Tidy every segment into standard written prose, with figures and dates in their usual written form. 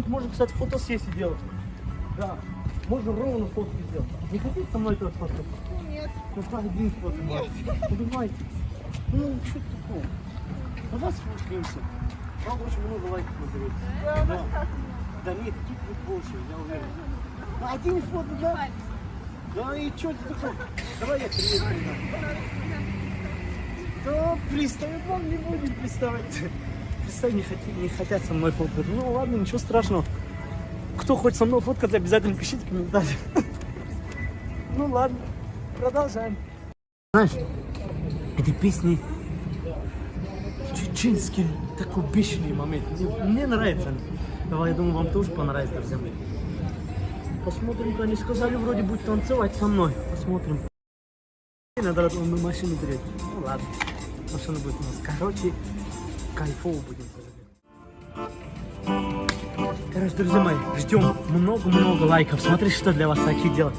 Тут можно, кстати, фотосессии делать. Да. Можно ровно фотки сделать. Не хотите со мной тоже фотку? Нет. Ну как один фото? Нет. Понимаете? Ну, что такое? А вас фоткаемся. Вам очень много лайков наберет. Да. Да нет, тут будет больше, я уверен. Ну, один фото, да? Да и что ты такой? Давай я привет передам. Да, приставить вам не будем приставать. Представь, не хотят со мной фоткать. Ну ладно, ничего страшного. Кто хочет со мной фоткаться, обязательно пишите комментарии. Ну ладно, продолжаем. Знаешь, эти песни чеченский такой бешеный момент. Мне нравится. Давай, я думаю, вам тоже понравится, друзья мои. Посмотрим, они сказали, вроде будет танцевать со мной. Посмотрим. Надо мы машину берем. Ну ладно, машина будет у нас. Короче, кайфово будем. Короче, друзья мои, ждем много-много лайков. Смотри, что для вас Сачи делать.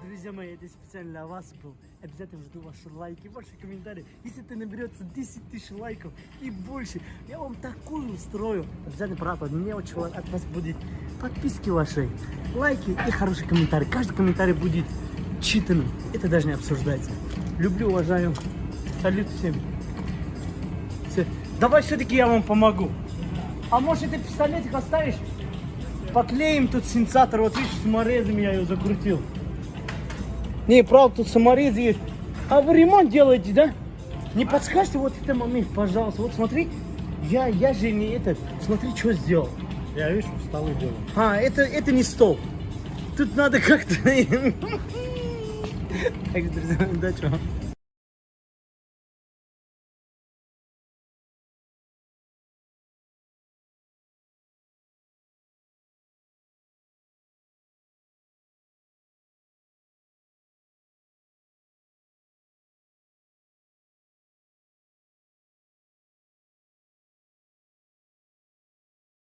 Друзья мои, это специально для вас был. Обязательно жду ваши лайки, ваши комментарии. Если это наберется 10 тысяч лайков и больше, я вам такую устрою. Обязательно, правда, мне очень от вас будет подписки ваши, лайки и хороший комментарий. Каждый комментарий будет читанным. Это даже не обсуждается. Люблю, уважаю. Салют всем. Все. Давай все-таки я вам помогу. А может, ты пистолетик оставишь? Поклеим тут сенсатор. Вот видишь, саморезами я ее закрутил. Не, правда, тут саморезы есть. А вы ремонт делаете, да? Не подскажете вот этот момент, пожалуйста. Вот смотри, я же не этот. Смотри, что сделал. Я, видишь, столы делаю. А, это не стол. Тут надо как-то... Так, друзья, удачи вам.